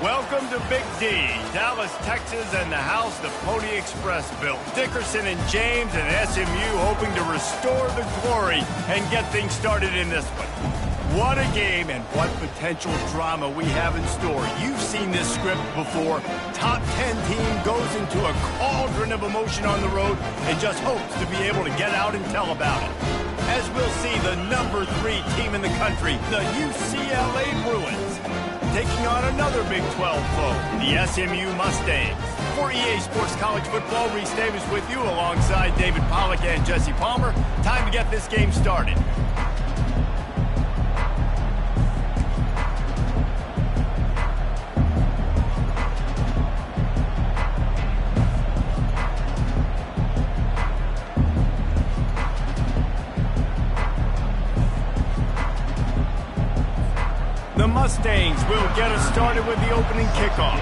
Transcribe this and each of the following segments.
Welcome to Big D, Dallas, Texas, and the house the Pony Express built. Dickerson and James and SMU hoping to restore the glory and get things started in this one. What a game and what potential drama we have in store. You've seen this script before. Top 10 team goes into a cauldron of emotion on the road and just hopes to be able to get out and tell about it. As we'll see, the number 3 team in the country, the UCLA Bruins, taking on another Big 12 foe, the SMU Mustangs. For EA Sports College Football, Reese Davis with you alongside David Pollack and Jesse Palmer. Time to get this game started. The Mustangs will get us started with the opening kickoff.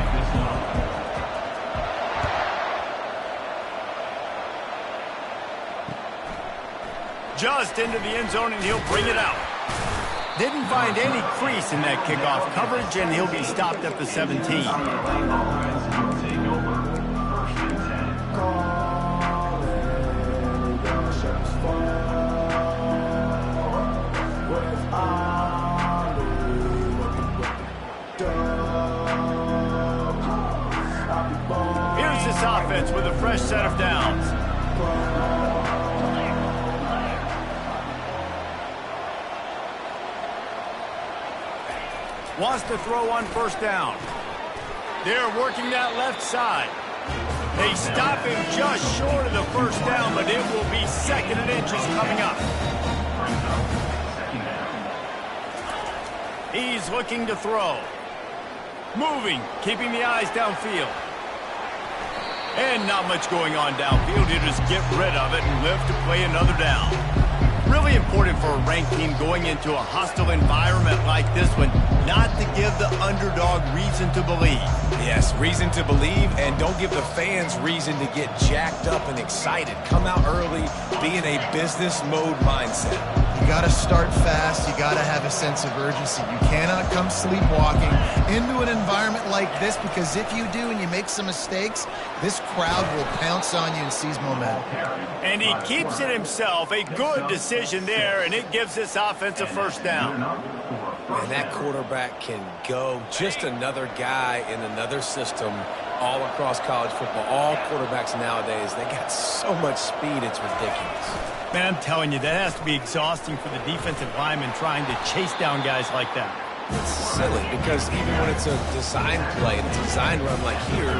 Just into the end zone, and he'll bring it out. Didn't find any crease in that kickoff coverage, and he'll be stopped at the 17. Offense with a fresh set of downs. Wants to throw on first down. They're working that left side. They stop him just short of the first down, but it will be 2nd and inches coming up. He's looking to throw. Moving, keeping the eyes downfield. And not much going on downfield. He'll just get rid of it and live to play another down. Really important for a ranked team going into a hostile environment like this one, not to give the underdog reason to believe. Yes, reason to believe, and don't give the fans reason to get jacked up and excited. Come out early, be in a business mode mindset. You got to start fast. You got to have a sense of urgency. You cannot come sleepwalking into an environment like this, because if you do and you make some mistakes, this crowd will pounce on you and seize momentum. And he keeps it himself. A good decision there, and it gives this offense a first down. And that quarterback can go. Just another guy in another system all across college football. All quarterbacks nowadays, they got so much speed, it's ridiculous. Man, I'm telling you, that has to be exhausting for the defensive lineman trying to chase down guys like that. It's silly, because even when it's a design play, it's a design run like here,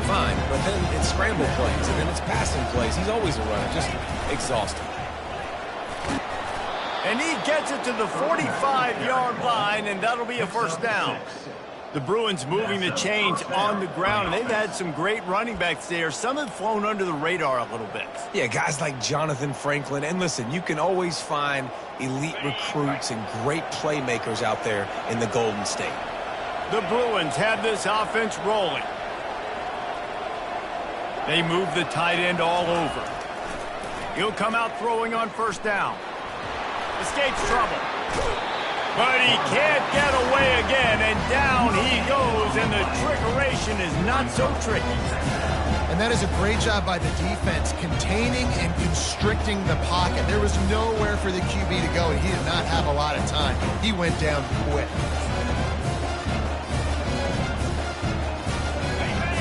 fine. But then it's scramble plays, and then it's passing plays. He's always a runner, just exhausting. And he gets it to the 45-yard line, and that'll be a first down. The Bruins moving the chains on the ground, and they've had some great running backs there. Some have flown under the radar a little bit. Yeah, guys like Jonathan Franklin. And listen, you can always find elite recruits and great playmakers out there in the Golden State. The Bruins have this offense rolling. They move the tight end all over. He'll come out throwing on first down. Escapes trouble. But he can't get away again, and down he goes, and the trickeration is not so tricky. And that is a great job by the defense, containing and constricting the pocket. There was nowhere for the QB to go, and he did not have a lot of time. He went down quick.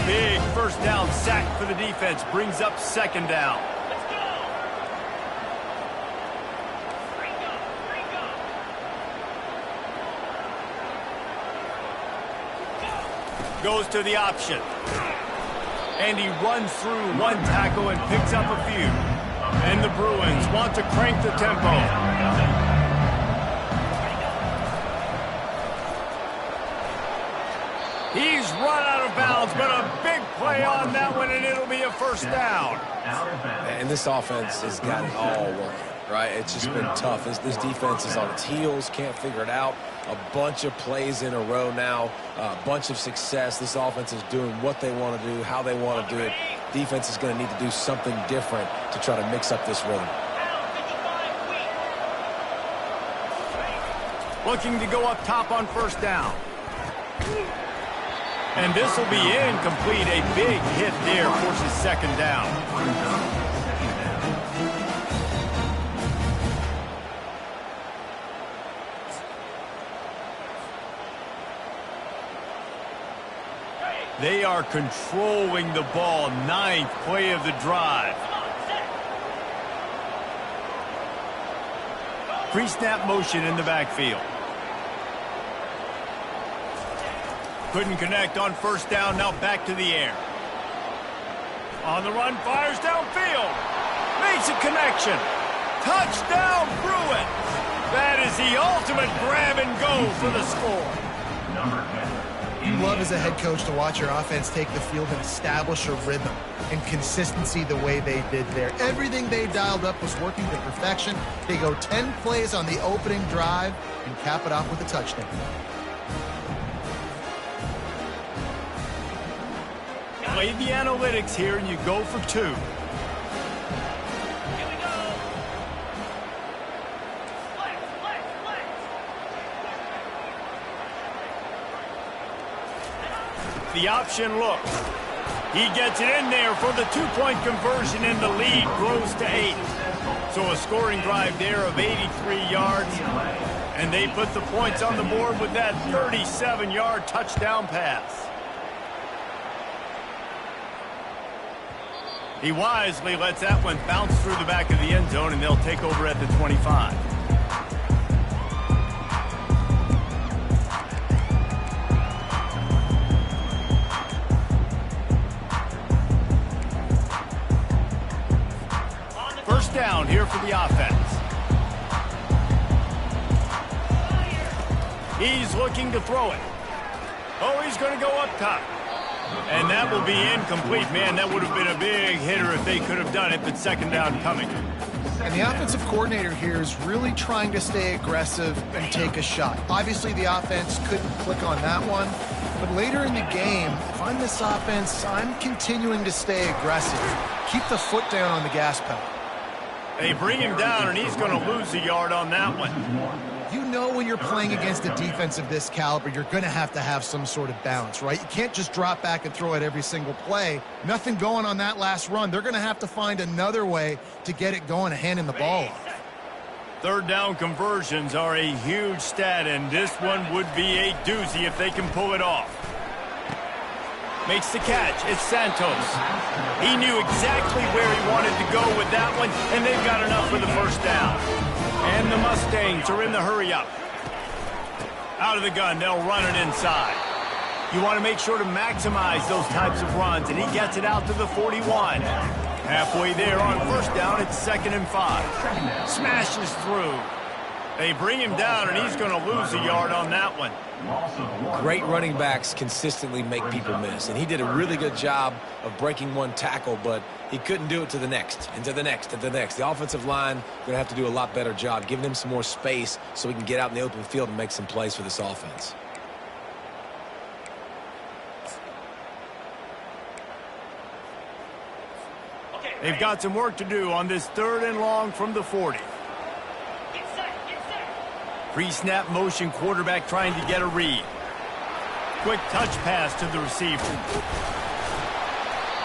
Big first down sack for the defense, brings up 2nd down. Goes to the option. And he runs through one tackle and picks up a few. And the Bruins want to crank the tempo. He's run out of bounds, but a big play on that one, and it'll be a first down. And this offense has got it all working, right? It's just been tough. This defense is on its heels, can't figure it out. A bunch of plays in a row now, a bunch of success. This offense is doing what they want to do, how they want to do it. Defense is going to need to do something different to try to mix up this rhythm. Looking to go up top on first down. And this will be incomplete. A big hit there forces second down. They are controlling the ball. 9th play of the drive. Pre-snap motion in the backfield. Couldn't connect on first down. Now back to the air. On the run, fires downfield. Makes a connection. Touchdown, Bruins. That is the ultimate grab and go for the score. You love as a head coach to watch your offense take the field and establish a rhythm and consistency the way they did there. Everything they dialed up was working to perfection. They go 10 plays on the opening drive and cap it off with a touchdown. Play the analytics here and you go for 2. The option look. He gets it in there for the 2-point conversion, and the lead grows to 8. So a scoring drive there of 83 yards, and they put the points on the board with that 37-yard touchdown pass. He wisely lets that one bounce through the back of the end zone, and they'll take over at the 25. Down here for the offense. He's looking to throw it. Oh, he's going to go up top. And that will be incomplete. Man, that would have been a big hitter if they could have done it, but second down coming. And the offensive coordinator here is really trying to stay aggressive and take a shot. Obviously, the offense couldn't click on that one. But later in the game, if I'm this offense, I'm continuing to stay aggressive. Keep the foot down on the gas pedal. They bring him down, and he's going to lose a yard on that one. You know when you're playing against a defense of this caliber, you're going to have some sort of balance, right? You can't just drop back and throw it every single play. Nothing going on that last run. They're going to have to find another way to get it going and handing the ball off. Third down conversions are a huge stat, and this one would be a doozy if they can pull it off. Makes the catch. It's Santos. He knew exactly where he wanted to go with that one, and they've got enough for the first down. And the Mustangs are in the hurry-up. Out of the gun, they'll run it inside. You want to make sure to maximize those types of runs, and he gets it out to the 41. Halfway there on first down, it's 2nd and 5. Smashes through. They bring him down, and he's going to lose a yard on that one. Great running backs consistently make people miss, and he did a really good job of breaking one tackle, but he couldn't do it to the next, and to the next, and to the next. The offensive line going to have to do a lot better job, giving him some more space so he can get out in the open field and make some plays for this offense. They've got some work to do on this 3rd and long from the 40. Pre-snap motion, quarterback trying to get a read. Quick touch pass to the receiver.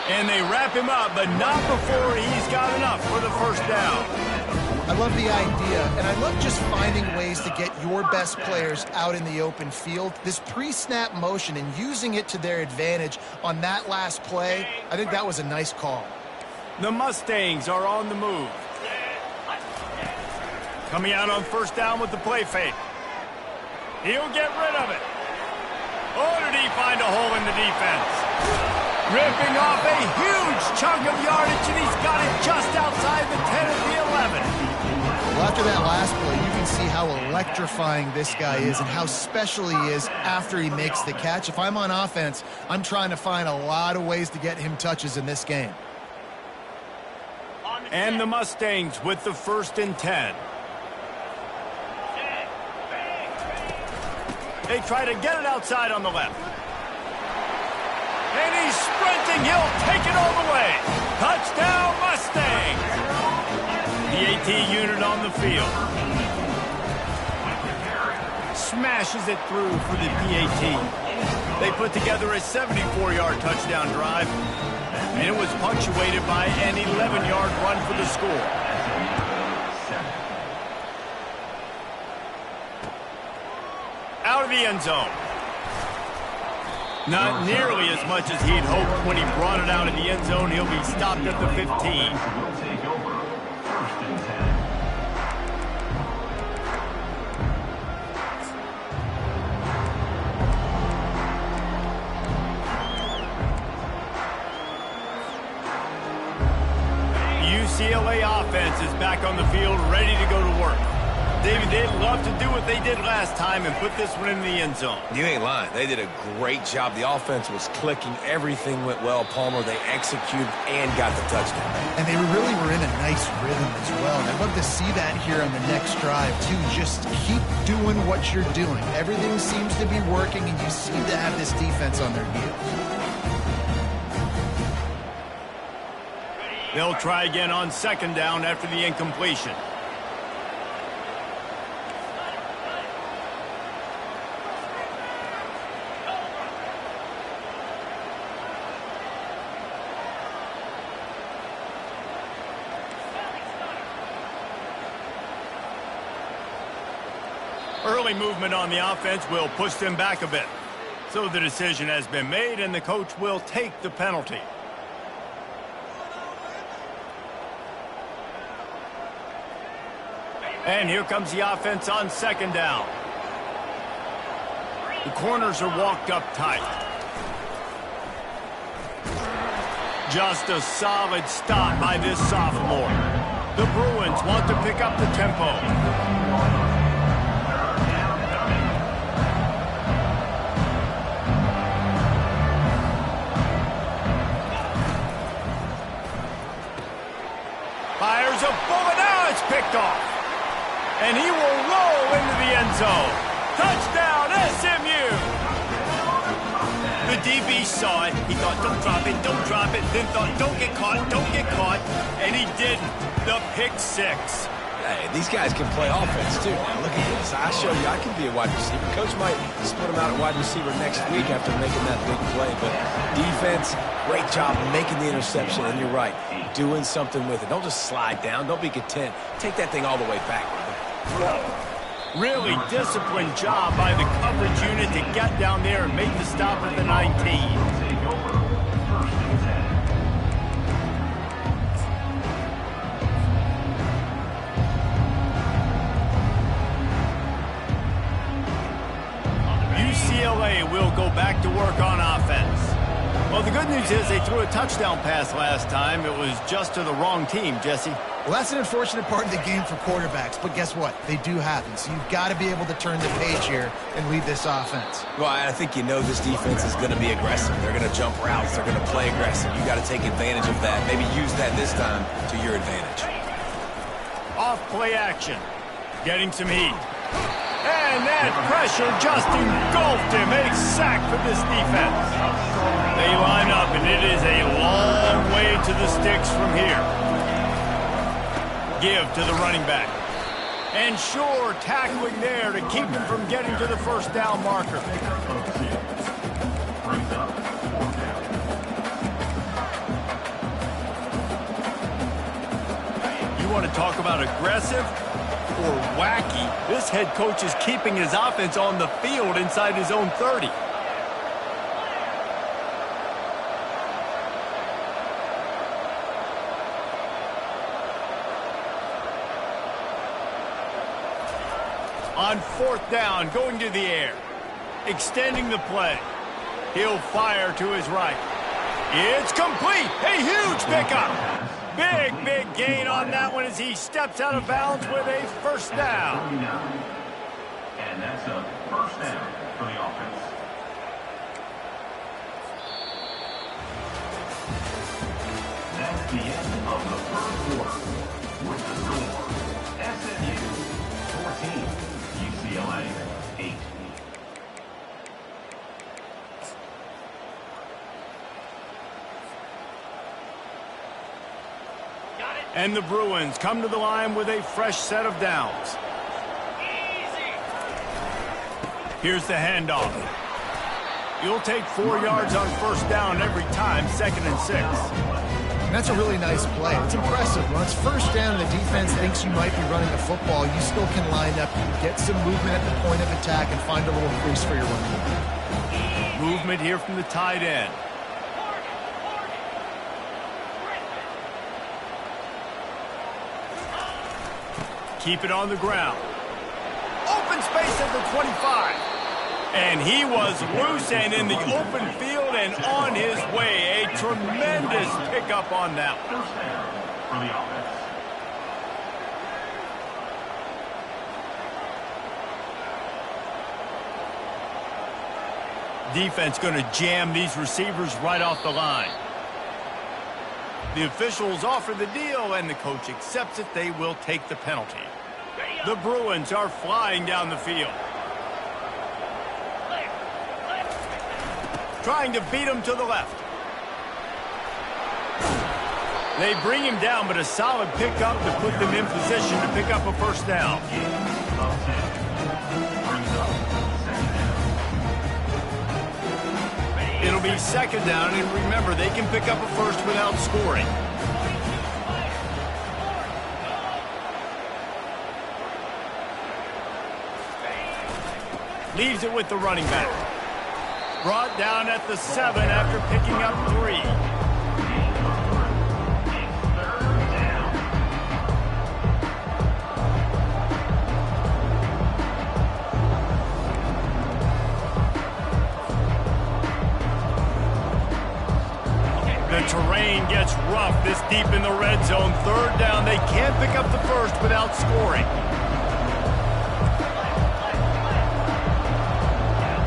And they wrap him up, but not before he's got enough for the first down. I love the idea, and I love just finding ways to get your best players out in the open field. This pre-snap motion and using it to their advantage on that last play, I think that was a nice call. The Mustangs are on the move. Coming out on first down with the play fake. He'll get rid of it. Oh, did he find a hole in the defense? Ripping off a huge chunk of yardage, and he's got it just outside the 10 at the 11. Well, after that last play, you can see how electrifying this guy is and how special he is after he makes the catch. If I'm on offense, I'm trying to find a lot of ways to get him touches in this game. And the Mustangs with the 1st and 10. They try to get it outside on the left. And he's sprinting. He'll take it all the way. Touchdown, Mustangs. The AT unit on the field. Smashes it through for the PAT. They put together a 74-yard touchdown drive, and it was punctuated by an 11-yard run for the score. Out of the end zone. Not nearly as much as he'd hoped when he brought it out of the end zone. He'll be stopped at the 15. UCLA offense is back on the field, ready to go to work. David, they'd love to do what they did last time and put this one in the end zone. You ain't lying. They did a great job. The offense was clicking. Everything went well. Palmer, they executed and got the touchdown. And they really were in a nice rhythm as well. And I'd love to see that here on the next drive, too. Just keep doing what you're doing. Everything seems to be working, and you seem to have this defense on their heels. They'll try again on second down after the incompletion. Early movement on the offense will push them back a bit. So the decision has been made, and the coach will take the penalty. And here comes the offense on second down. The corners are walked up tight. Just a solid stop by this sophomore. The Bruins want to pick up the tempo. Fires a bullet. Now it's picked off. And he will roll into the end zone. Touchdown, SMU! The DB saw it. He thought, don't drop it, don't drop it. Then thought, don't get caught, don't get caught. And he didn't. The pick six. Hey, these guys can play offense, too. Now, look at this. I show you I can be a wide receiver. Coach might split him out at wide receiver next week after making that big play. But defense, great job making the interception. And you're right, doing something with it. Don't just slide down. Don't be content. Take that thing all the way back. Really disciplined job by the coverage unit to get down there and make the stop at the 19. UCLA will go back to work on offense. Well, the good news is they threw a touchdown pass last time. It was just to the wrong team, Jesse. Well, that's an unfortunate part of the game for quarterbacks, but guess what? They do happen, so you've got to be able to turn the page here and lead this offense. Well, I think you know this defense is going to be aggressive. They're going to jump routes. They're going to play aggressive. You got to take advantage of that. Maybe use that this time to your advantage. Off play action. Getting some heat. And that pressure just engulfed him. A sack for this defense. They line up, and it is a long way to the sticks from here. Give to the running back. And sure, tackling there to keep him from getting to the first down marker. You want to talk about aggressive or wacky? This head coach is keeping his offense on the field inside his own 30. On fourth down, going to the air. Extending the play. He'll fire to his right. It's complete. A huge pickup. Big, big gain on that one as he steps out of bounds with a first down. And that's a first down for the offense. That's the end of the first quarter. With the score, SMU 14, UCLA 8. And the Bruins come to the line with a fresh set of downs. Here's the handoff. You'll take 4 yards on first down every time, 2nd and 6. And that's a really nice play. It's impressive. When it's first down and the defense thinks you might be running a football, you still can line up, get some movement at the point of attack, and find a little crease for your running back. Movement here from the tight end. Keep it on the ground. Open space at the 25. And he was loose and in the open field and on his way. A tremendous pickup on that one. First down for the offense. Defense going to jam these receivers right off the line. The officials offer the deal, and the coach accepts it. They will take the penalty. The Bruins are flying down the field. Trying to beat him to the left. They bring him down, but a solid pickup to put them in position to pick up a first down. It'll be 2nd down, and remember, they can pick up a first without scoring. Leaves it with the running back. Brought down at the 7 after picking up 3. The terrain gets rough this deep in the red zone. 3rd down, they can't pick up the first without scoring.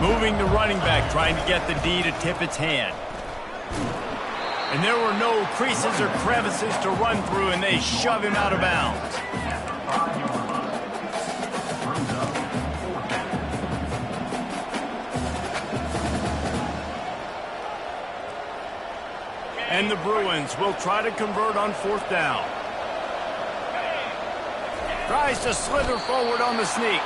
Moving the running back, trying to get the D to tip its hand. And there were no creases or crevices to run through, and they shove him out of bounds. And the Bruins will try to convert on 4th down. Tries to slither forward on the sneak.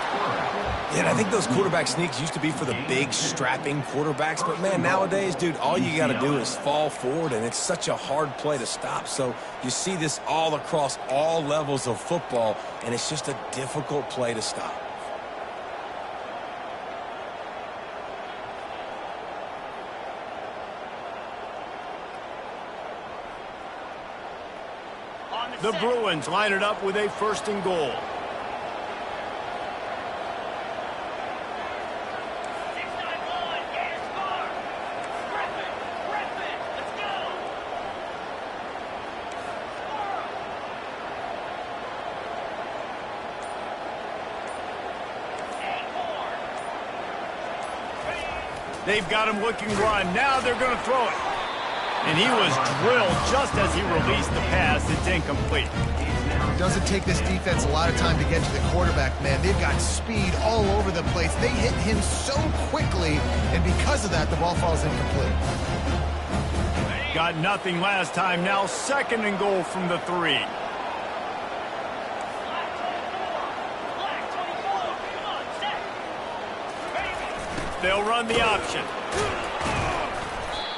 Yeah, and I think those quarterback sneaks used to be for the big, strapping quarterbacks. But, man, nowadays, dude, all you got to do is fall forward, and it's such a hard play to stop. So you see this all across all levels of football, and it's just a difficult play to stop. The Bruins line it up with a 1st and goal. They've got him looking run. Now they're going to throw it. And he was drilled just as he released the pass. It's incomplete. It doesn't take this defense a lot of time to get to the quarterback, man. They've got speed all over the place. They hit him so quickly, and because of that, the ball falls incomplete. Got nothing last time. Now 2nd and goal from the 3. They'll run the option.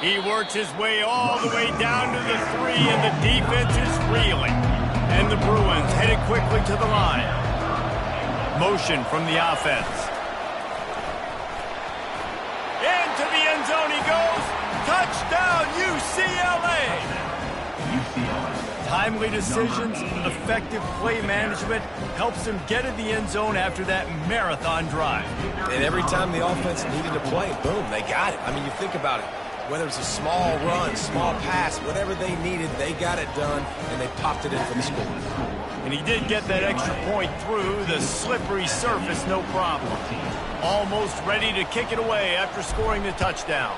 He works his way all the way down to the 3, and the defense is reeling. And the Bruins headed quickly to the line. Motion from the offense. Into the end zone he goes. Touchdown, UCLA! Timely decisions, effective play management helps them get in the end zone after that marathon drive. And every time the offense needed to play, boom, they got it. I mean, you think about it. Whether it's a small run, small pass, whatever they needed, they got it done, and they popped it in for the score. And he did get that extra point through the slippery surface, no problem. Almost ready to kick it away after scoring the touchdown.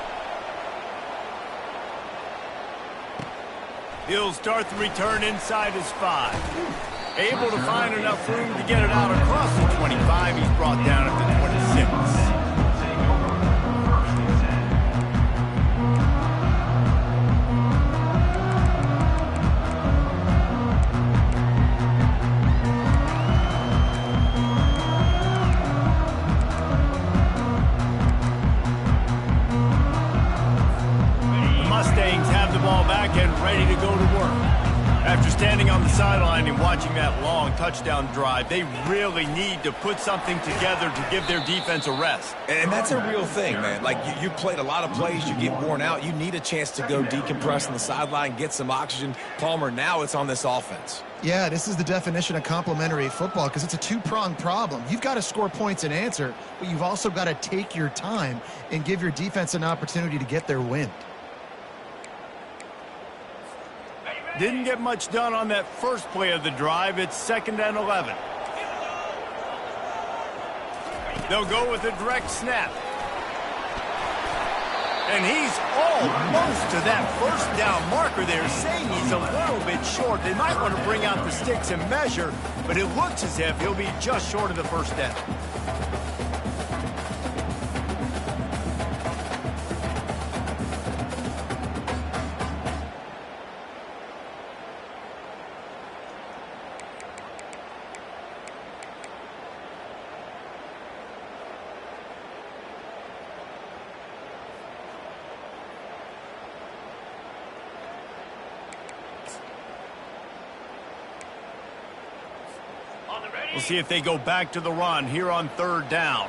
He'll start the return inside his 5. Able to find enough room to get it out across the 25. He's brought down at the 26. watching that long touchdown drive. They really need to put something together to give their defense a rest. And that's a real thing, man. Like, you played a lot of plays, you get worn out. You need a chance to go decompress on the sideline, get some oxygen. Palmer, now it's on this offense. Yeah, this is the definition of complementary football because it's a two-pronged problem. You've got to score points and answer, but you've also got to take your time and give your defense an opportunity to get their wind. Didn't get much done on that first play of the drive. It's 2nd and 11. They'll go with a direct snap. And he's almost to that first down marker there, saying he's a little bit short. They might want to bring out the sticks and measure, but it looks as if he'll be just short of the first down. We'll see if they go back to the run here on 3rd down.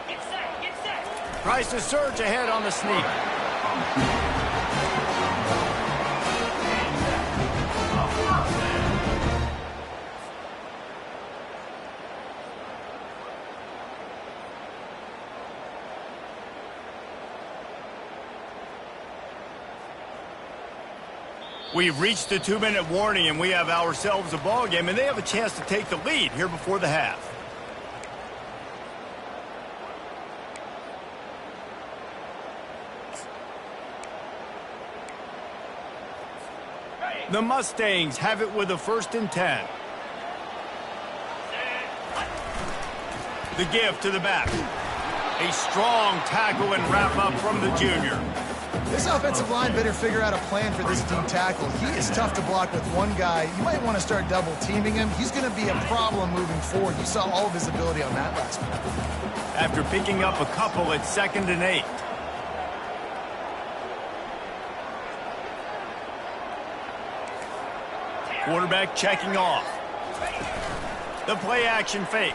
Get set. Tries to surge ahead on the sneak. We've reached the 2-minute warning, and we have ourselves a ball game, and they have a chance to take the lead here before the half. The Mustangs have it with a 1st and 10. The give to the back. A strong tackle and wrap up from the junior. This offensive line better figure out a plan for this D tackle. He is tough to block with one guy. You might want to start double teaming him. He's going to be a problem moving forward. You saw all of his ability on that last one. After picking up a couple, it's 2nd and 8. Quarterback checking off. The play action fake.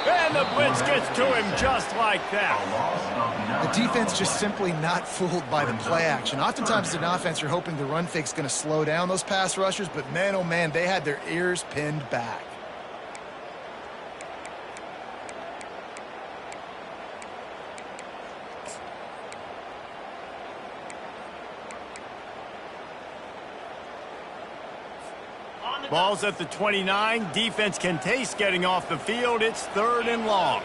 And the blitz gets to him just like that. The defense just simply not fooled by the play action. Oftentimes, as an offense, you're hoping the run fake's going to slow down those pass rushers, but man, oh man, they had their ears pinned back. Ball's at the 29. Defense can taste getting off the field. It's 3rd and long.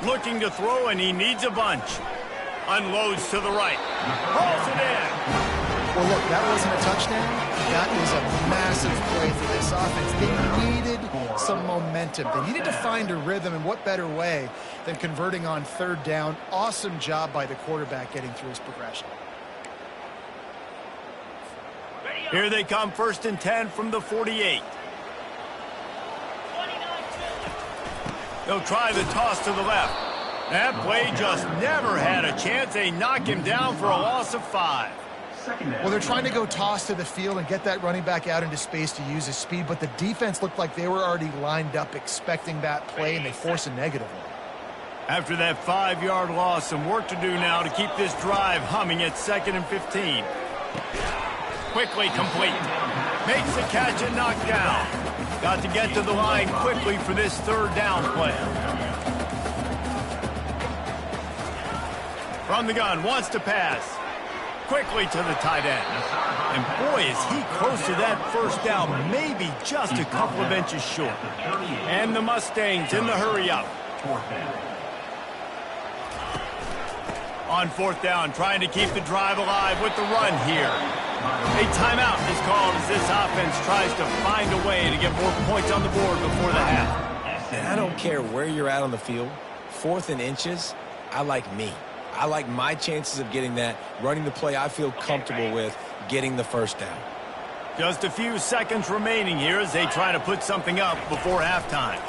Looking to throw, and he needs a bunch. Unloads to the right. Hauls it in. Well, look, that wasn't a touchdown. That is a massive play for this offense. They needed some momentum. They needed to find a rhythm, and what better way than converting on 3rd down. Awesome job by the quarterback getting through his progression. Here they come, 1st and 10 from the 48. They'll try the toss to the left. That play just never had a chance. They knock him down for a loss of 5. Well, they're trying to go toss to the field and get that running back out into space to use his speed, but the defense looked like they were already lined up expecting that play, and they force a negative one. After that 5-yard loss, some work to do now to keep this drive humming at 2nd and 15. Quickly complete. Makes the catch and knocked down. Got to get to the line quickly for this 3rd down play. From the gun, wants to pass. Quickly to the tight end. And boy, is he close to that 1st down, maybe just a couple of inches short. And the Mustangs in the hurry up. On 4th down, trying to keep the drive alive with the run here. A timeout is called as this offense tries to find a way to get more points on the board before the half. And I don't care where you're at on the field. 4th and inches, I like me. I like my chances of getting that, running the play I feel comfortable with, getting the 1st down. Just a few seconds remaining here as they try to put something up before halftime.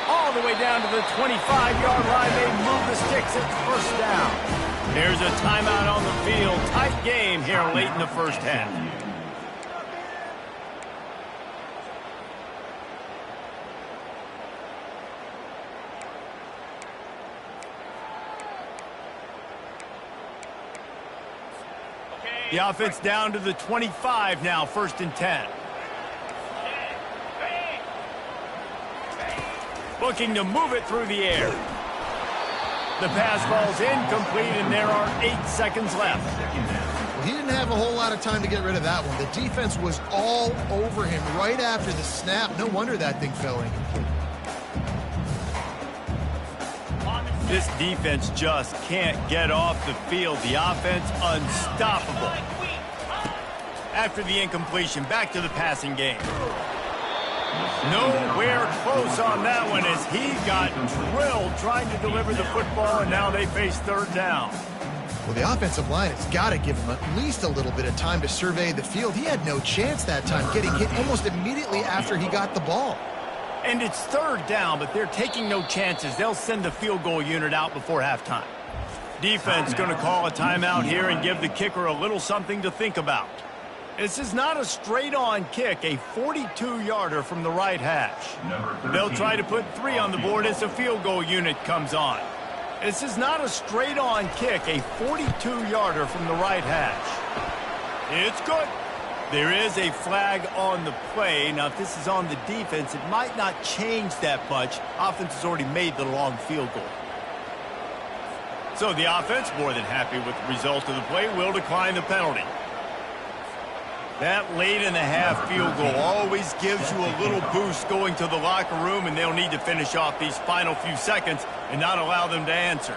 All the way down to the 25-yard line, they move the sticks at 1st down. There's a timeout on the field. Tight game here late in the first half. The offense down to the 25 now, 1st and 10. Looking to move it through the air. The pass ball's incomplete, and there are 8 seconds left. Well, he didn't have a whole lot of time to get rid of that one. The defense was all over him right after the snap. No wonder that thing fell incomplete. This defense just can't get off the field. The offense unstoppable. After the incompletion, back to the passing game. Nowhere close on that one as he got drilled trying to deliver the football, and now they face 3rd down. Well, the offensive line has got to give him at least a little bit of time to survey the field. He had no chance that time, getting hit almost immediately after he got the ball. And it's 3rd down, but they're taking no chances. They'll send the field goal unit out before halftime. Defense going to call a timeout here and give the kicker a little something to think about. This is not a straight-on kick, a 42-yarder from the right hash. They'll try to put 3 on the board as the field goal unit comes on. This is not a straight-on kick, a 42-yarder from the right hash. It's good. There is a flag on the play. Now, if this is on the defense, it might not change that much. Offense has already made the long field goal. So the offense, more than happy with the result of the play, will decline the penalty. That late in the half field goal always gives you a little boost going to the locker room, and they'll need to finish off these final few seconds and not allow them to answer.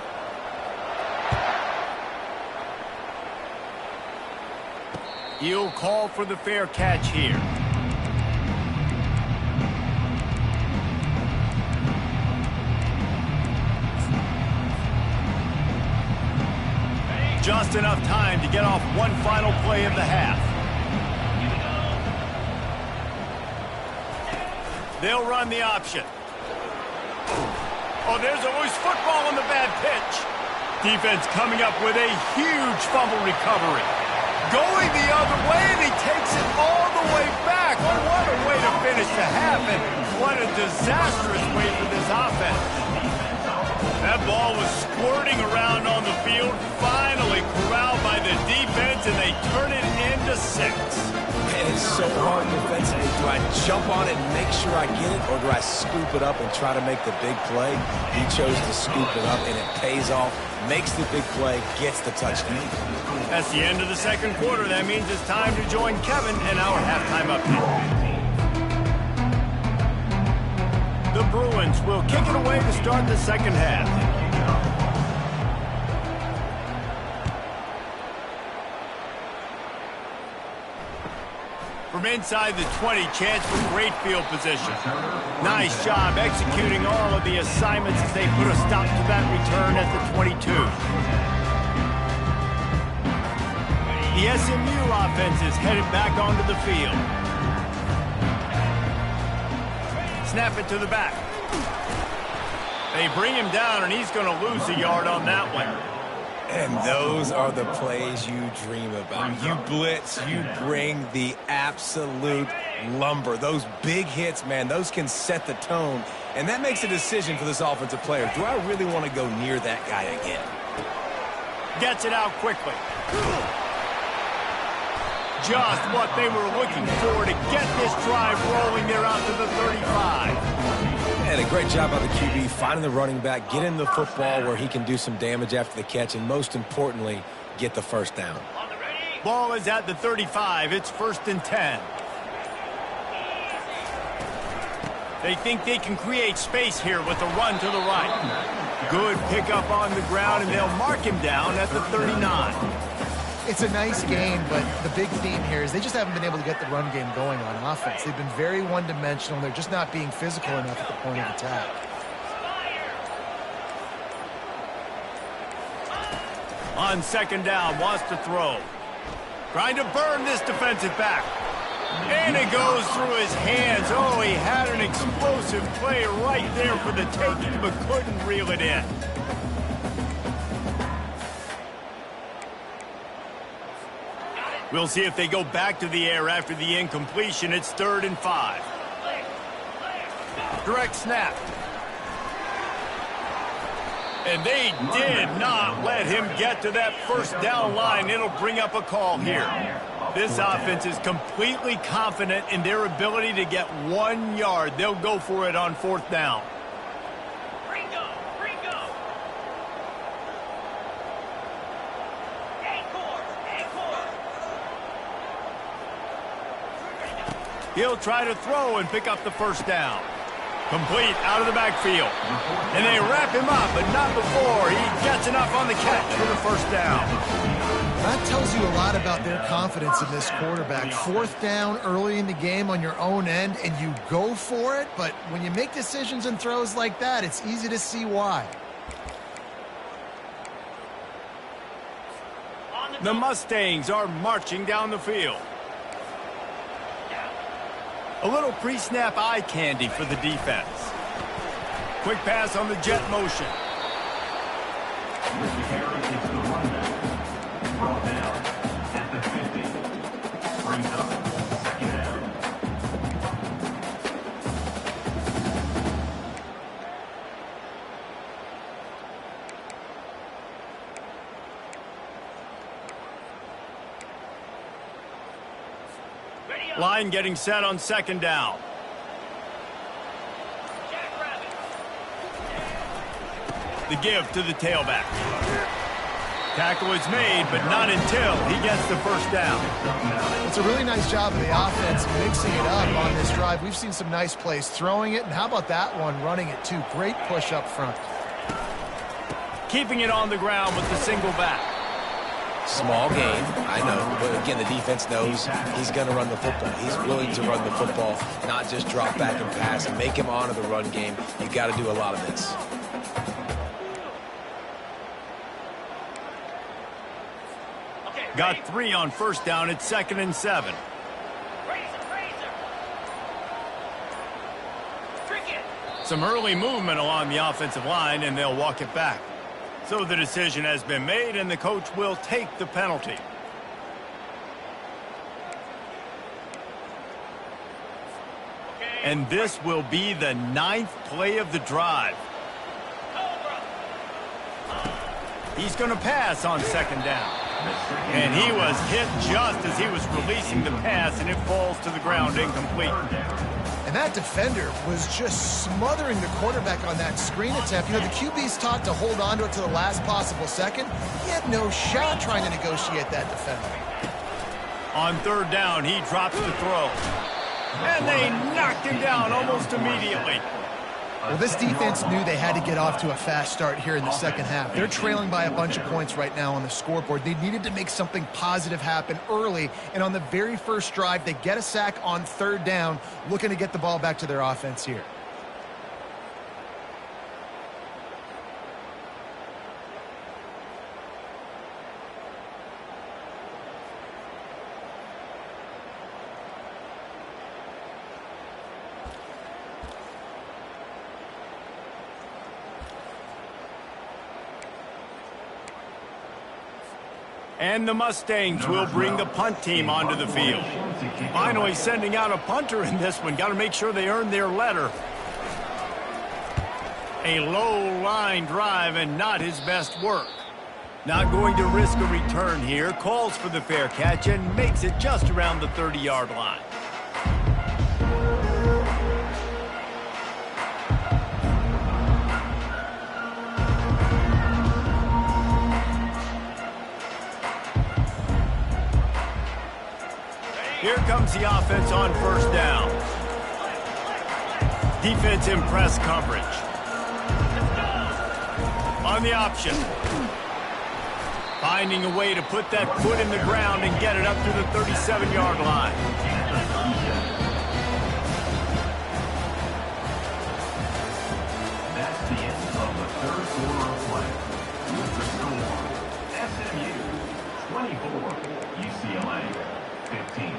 He'll call for the fair catch here. Just enough time to get off one final play of the half. They'll run the option. Oh, there's a loose football on the bad pitch. Defense coming up with a huge fumble recovery. Going the other way, and he takes it all the way back. Oh, what a way to finish the half, and what a disastrous way for this offense. That ball was squirting around on the field, finally corralled by the defense, and they turn it into 6. And it's so hard defensively. Do I jump on it and make sure I get it, or do I scoop it up and try to make the big play? He chose to scoop it up, and it pays off, makes the big play, gets the touchdown. That's the end of the second quarter. That means it's time to join Kevin in our halftime update. The Bruins will kick it away to start the second half. From inside the 20, chance for great field position. Nice job executing all of the assignments as they put a stop to that return at the 22. The SMU offense is headed back onto the field. Snap it to the back. They bring him down, and he's going to lose a yard on that one. And those are the plays you dream about. You blitz, you bring the absolute lumber. Those big hits, man, those can set the tone. And that makes a decision for this offensive player. Do I really want to go near that guy again? Gets it out quickly. Just what they were looking for to get this drive rolling there out to the 35. And a great job by the QB finding the running back, getting the football where he can do some damage after the catch, and most importantly, get the first down. Ball is at the 35. It's 1st and 10. They think they can create space here with a run to the right. Good pickup on the ground, and they'll mark him down at the 39. It's a nice game, but the big theme here is they just haven't been able to get the run game going on offense. They've been very one-dimensional. They're just not being physical enough at the point of attack. On second down, wants to throw. Trying to burn this defensive back. And it goes through his hands. Oh, he had an explosive play right there for the taking, but couldn't reel it in. We'll see if they go back to the air after the incompletion. It's 3rd and 5. Direct snap. And they did not let him get to that first down line. It'll bring up a call here. This offense is completely confident in their ability to get 1 yard. They'll go for it on 4th down. He'll try to throw and pick up the first down. Complete out of the backfield. And they wrap him up, but not before he gets enough on the catch for the first down. That tells you a lot about their confidence in this quarterback. 4th down early in the game on your own end, and you go for it. But when you make decisions and throws like that, it's easy to see why. The Mustangs are marching down the field. A little pre-snap eye candy for the defense. Quick pass on the jet motion. Harry takes the runback. Brought down at the 50. Brings up 2nd down. Line getting set on 2nd down. The give to the tailback. Tackle is made, but not until he gets the first down. It's a really nice job of the offense mixing it up on this drive. We've seen some nice plays throwing it, and how about that one running it too? Great push up front. Keeping it on the ground with the single back. Small gain, I know, but again, the defense knows he's going to run the football. He's willing to run the football, not just drop back and pass and make him honor the run game. You got to do a lot of this. Got 3 on 1st down. It's 2nd and 7. Some early movement along the offensive line, and they'll walk it back. So the decision has been made, and the coach will take the penalty. And this will be the 9th play of the drive. He's going to pass on 2nd down. And he was hit just as he was releasing the pass, and it falls to the ground incomplete. And that defender was just smothering the quarterback on that screen attempt. You know, the QB's taught to hold on to it to the last possible second. He had no shot trying to negotiate that defender. On 3rd down, he drops the throw. And they knocked him down almost immediately. Well, this defense knew they had to get off to a fast start here in the 2nd half. They're trailing by a bunch of points right now on the scoreboard. They needed to make something positive happen early, and on the very first drive, they get a sack on 3rd down, looking to get the ball back to their offense here. And the Mustangs will bring the punt team onto the field. Finally sending out a punter in this one. Got to make sure they earn their letter. A low line drive and not his best work. Not going to risk a return here. Calls for the fair catch and makes it just around the 30-yard line. Here comes the offense on 1st down. Defense in press coverage. On the option. Finding a way to put that foot in the ground and get it up to the 37-yard line. That's the end of the 3rd quarter of play. With the score, SMU 24, UCLA 15.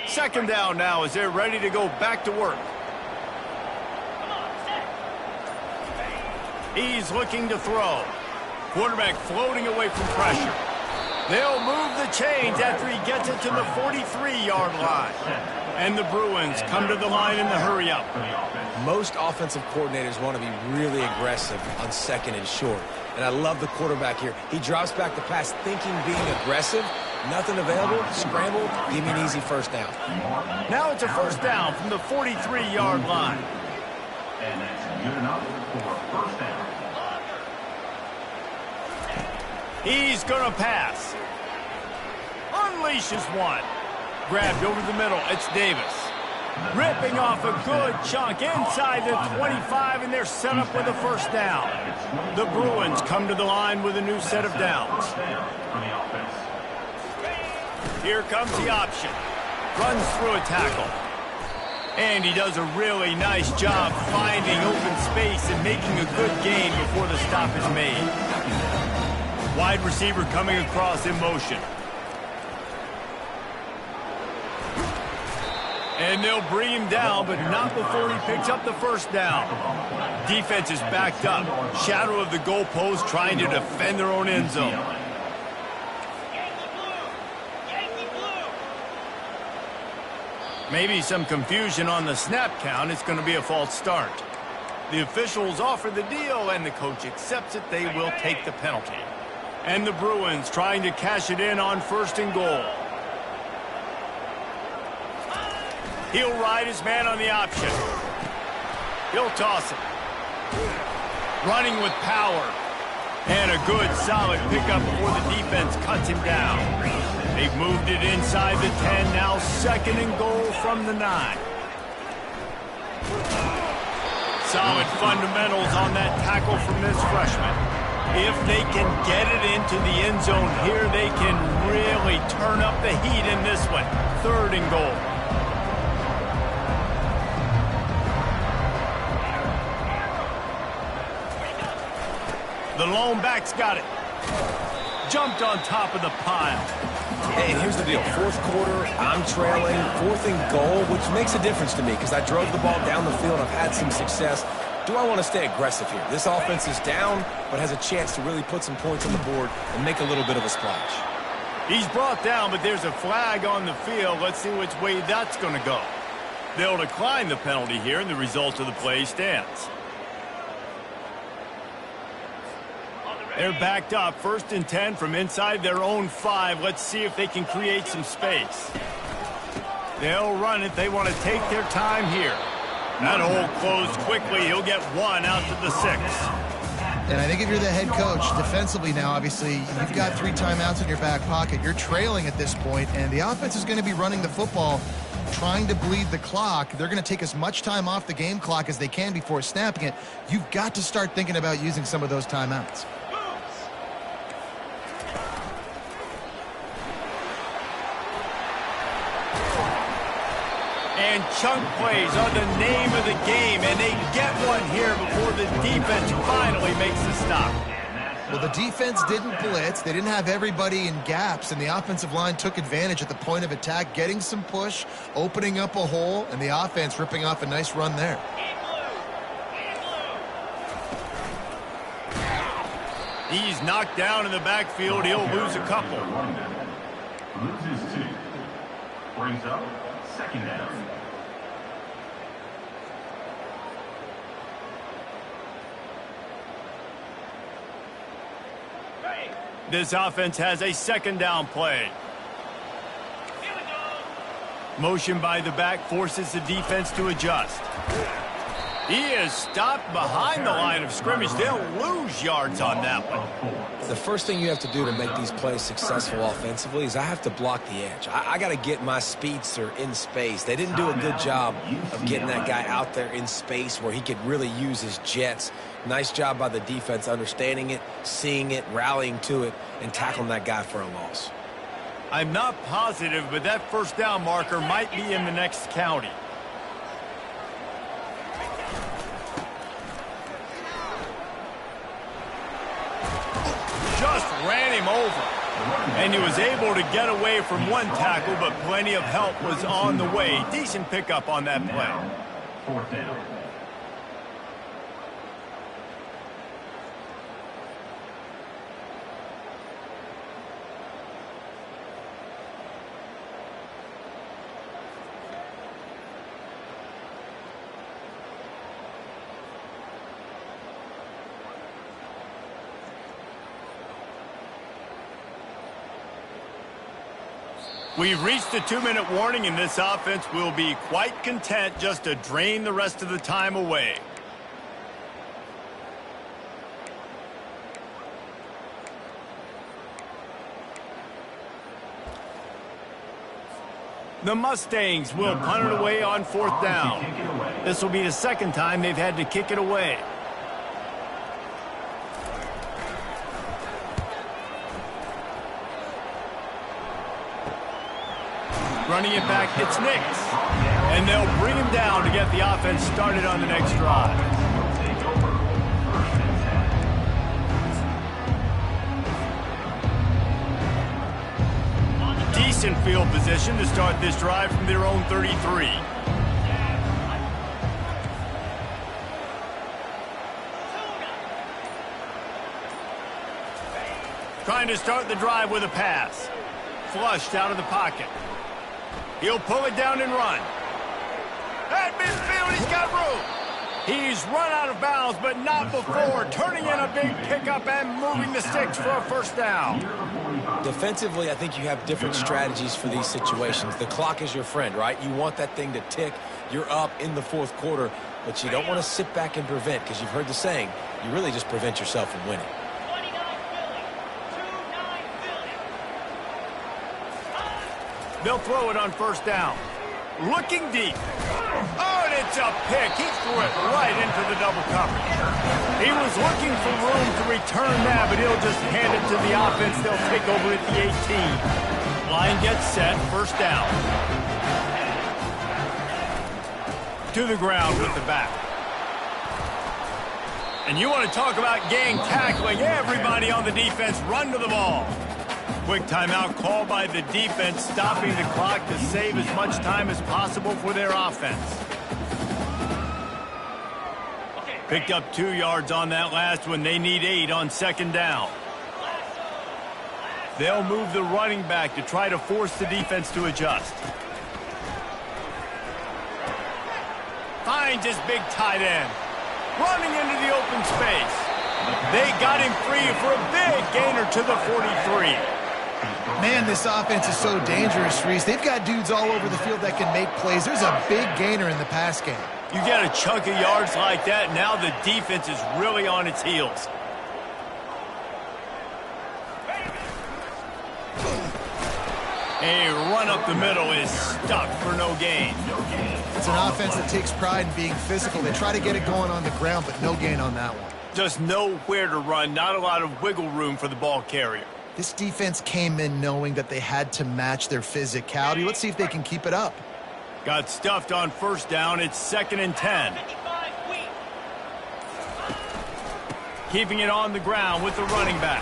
Second down now as they're ready to go back to work. He's looking to throw. Quarterback floating away from pressure. They'll move the chains after he gets it to the 43-yard line. And the Bruins come to the line in the hurry-up. Most offensive coordinators want to be really aggressive on second and short. And I love the quarterback here. He drops back the pass thinking being aggressive. Nothing available, scramble, give me an easy first down. Now it's a first down from the 43-yard line. And that's good enough for a first down. He's going to pass. Unleashes one. Grabbed over the middle. It's Davis. Ripping off a good chunk inside the 25, and they're set up with a first down. The Bruins come to the line with a new set of downs. Here comes the option. Runs through a tackle. And he does a really nice job finding open space and making a good gain before the stop is made. Wide receiver coming across in motion. And they'll bring him down, but not before he picks up the first down. Defense is backed up. Shadow of the goalpost trying to defend their own end zone. Maybe some confusion on the snap count. It's going to be a false start. The officials offer the deal, and the coach accepts it. They will take the penalty. And the Bruins trying to cash it in on first and goal. He'll ride his man on the option. He'll toss it. Running with power. And a good, solid pickup before the defense cuts him down. They've moved it inside the 10, now second and goal from the 9. Solid fundamentals on that tackle from this freshman. If they can get it into the end zone here, they can really turn up the heat in this one. Third and goal. The lone back's got it. Jumped on top of the pile. Hey, and here's the deal. Fourth quarter, I'm trailing. Fourth and goal, which makes a difference to me because I drove the ball down the field. I've had some success. Do I want to stay aggressive here? This offense is down, but has a chance to really put some points on the board and make a little bit of a splash. He's brought down, but there's a flag on the field. Let's see which way that's going to go. They'll decline the penalty here, and the result of the play stands. They're backed up, 1st and 10 from inside their own 5. Let's see if they can create some space. They'll run it. They want to take their time here. That hole closed quickly. He'll get one out to the 6. And I think if you're the head coach, defensively now, obviously, you've got 3 timeouts in your back pocket. You're trailing at this point, and the offense is going to be running the football, trying to bleed the clock. They're going to take as much time off the game clock as they can before snapping it. You've got to start thinking about using some of those timeouts. And chunk plays are the name of the game, and they get one here before the defense finally makes the stop. Well, the defense didn't blitz. They didn't have everybody in gaps, and the offensive line took advantage at the point of attack, getting some push, opening up a hole, and the offense ripping off a nice run there. He's knocked down in the backfield. He'll lose a couple. Loses 2. Brings up 2nd down. This offense has a 2nd down play. Motion by the back forces the defense to adjust. He is stopped behind the line of scrimmage. They'll lose yards on that one. The first thing you have to do to make these plays successful offensively is I have to block the edge. I got to get my speedster in space. They didn't do a good job of getting that guy out there in space where he could really use his jets. Nice job by the defense understanding it, seeing it, rallying to it, and tackling that guy for a loss. I'm not positive, but that first down marker might be in the next county. Just ran him over. And he was able to get away from one tackle, but plenty of help was on the way. Decent pickup on that play. 4th down. We've reached the 2-minute warning, and this offense will be quite content just to drain the rest of the time away. The Mustangs will punt it away on 4th down. This will be the second time they've had to kick it away. Running it back, it's Nix. And they'll bring him down to get the offense started on the next drive. Decent field position to start this drive from their own 33. Trying to start the drive with a pass. Flushed out of the pocket. He'll pull it down and run. At midfield, he's got room. He's run out of bounds, but not before turning in a big pickup and moving the sticks for a first down. Defensively, I think you have different strategies for these situations. The clock is your friend, right? You want that thing to tick. You're up in the 4th quarter, but you don't want to sit back and prevent, because you've heard the saying, you really just prevent yourself from winning. They'll throw it on 1st down. Looking deep. Oh, and it's a pick. He threw it right into the double coverage. He was looking for room to return that, but he'll just hand it to the offense. They'll take over at the 18. Line gets set. 1st down. To the ground with the back. And you want to talk about gang tackling. Everybody on the defense run to the ball. Quick timeout called by the defense, stopping the clock to save as much time as possible for their offense. Picked up 2 yards on that last one. They need 8 on 2nd down. They'll move the running back to try to force the defense to adjust. Finds his big tight end. Running into the open space. They got him free for a big gainer to the 43. Man, this offense is so dangerous, Reese. They've got dudes all over the field that can make plays. There's a big gainer in the pass game. You get a chunk of yards like that, now the defense is really on its heels. A run up the middle is stuck for no gain. It's an offense that takes pride in being physical. They try to get it going on the ground, but no gain on that one. Just nowhere to run, not a lot of wiggle room for the ball carrier. This defense came in knowing that they had to match their physicality. Let's see if they can keep it up. Got stuffed on 1st down. It's 2nd and 10. Keeping it on the ground with the running back.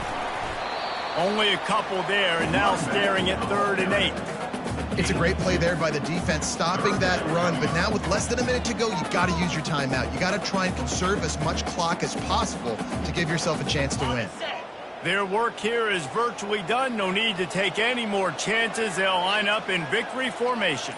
Only a couple there, and now staring at 3rd and 8. It's a great play there by the defense, stopping that run. But now with less than a minute to go, you've got to use your timeout. You got to try and conserve as much clock as possible to give yourself a chance to win. Their work here is virtually done. No need to take any more chances. They'll line up in victory formation.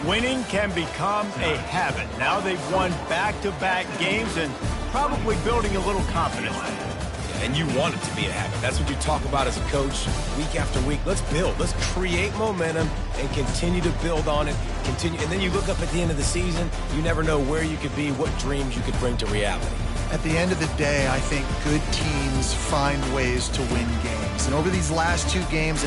Winning can become a habit. Now they've won back-to-back games and probably building a little confidence. And you want it to be a habit. That's what you talk about as a coach week after week. Let's build. Let's create momentum and continue to build on it. Continue, and then you look up at the end of the season, you never know where you could be, what dreams you could bring to reality. At the end of the day, I think good teams find ways to win games. And over these last 2 games, it